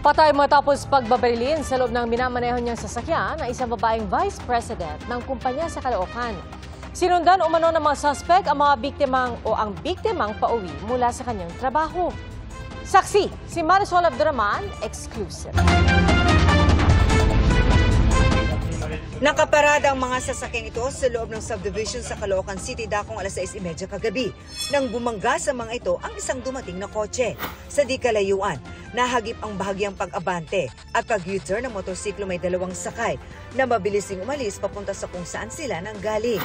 Patay matapos pagbabarilin sa loob ng minamaneho niyang sasakyan ng isang babaeng vice president ng kumpanya sa Caloocan. Sinundan umano ng mga suspect ang biktimang pauwi mula sa kanyang trabaho. Saksi, si Marisol Abduraman, exclusive. Nakaparada ang mga sasakyang ito sa loob ng subdivision sa Caloocan City dakong alas 6:30 kagabi nang bumangga sa mga ito ang isang dumating na kotse. Sa di kalayuan, nahagip ang bahagyang pag-abante at pag-U-turn ng motorsiklo may dalawang sakay na mabilising umalis papunta sa kung saan sila nanggaling.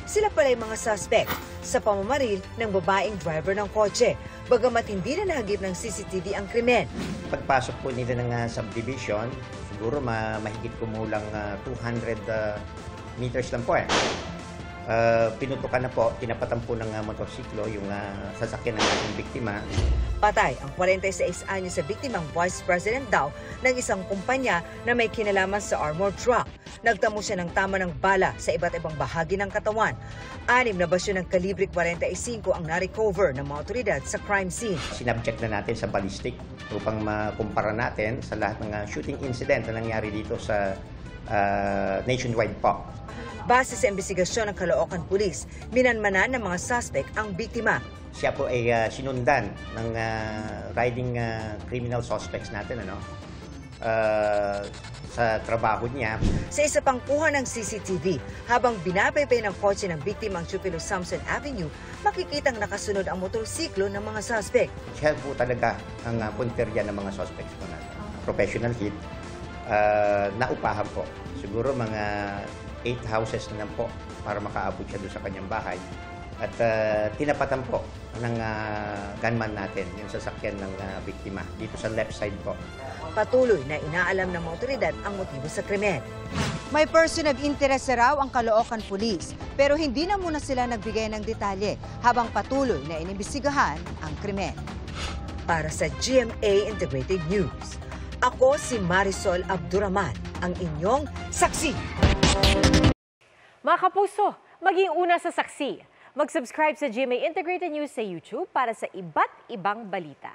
Sila pala'y mga suspect sa pamamaril ng babaeng driver ng kotse, bagamat hindi na nahagip ng CCTV ang krimen. Pagpasok po nila ng subdivision, siguro mahigit kumulang 200 meters lang po . Pinutukan na po, tinapatan po ng motorsiklo yung sasakyan ng ating biktima. Patay ang 46 anyos sa biktimang vice president daw ng isang kumpanya na may kinalaman sa armored truck. Nagtamo siya ng tama ng bala sa iba't ibang bahagi ng katawan. 6 na basyo ng kalibre 45 ang na-recover ng mga otoridad sa crime scene. Sinabject na natin sa ballistic upang makumpara natin sa lahat ng shooting incident na nangyari dito sa nationwide po. Base sa investigasyon ng Caloocan Police, minanmanan ng mga suspect ang biktima. Siya po ay sinundan ng riding criminal suspects natin sa trabaho niya. Sa isa pang kuha ng CCTV, habang binabaybay ng kotse ng biktima ang Chupilo Samson Avenue, makikitang nakasunod ang motorsiklo ng mga suspect. Siya po talaga ang punterya ng mga suspects po natin. Professional hit, naupahan po. Siguro mga 8 houses na lang po para makaabot siya doon sa kanyang bahay. At tinapatan po ng gunman natin yung sasakyan ng biktima dito sa left side po. Patuloy na inaalam ng mga otoridad ang motibo sa krimen. May person of interest raw ang Caloocan Police, pero hindi na muna sila nagbigay ng detalye habang patuloy na inimbestigahan ang krimen. Para sa GMA Integrated News, ako si Marisol Abduraman, ang inyong saksi. Mga kapuso, maging una sa saksi. Mag-subscribe sa GMA Integrated News sa YouTube para sa iba't ibang balita.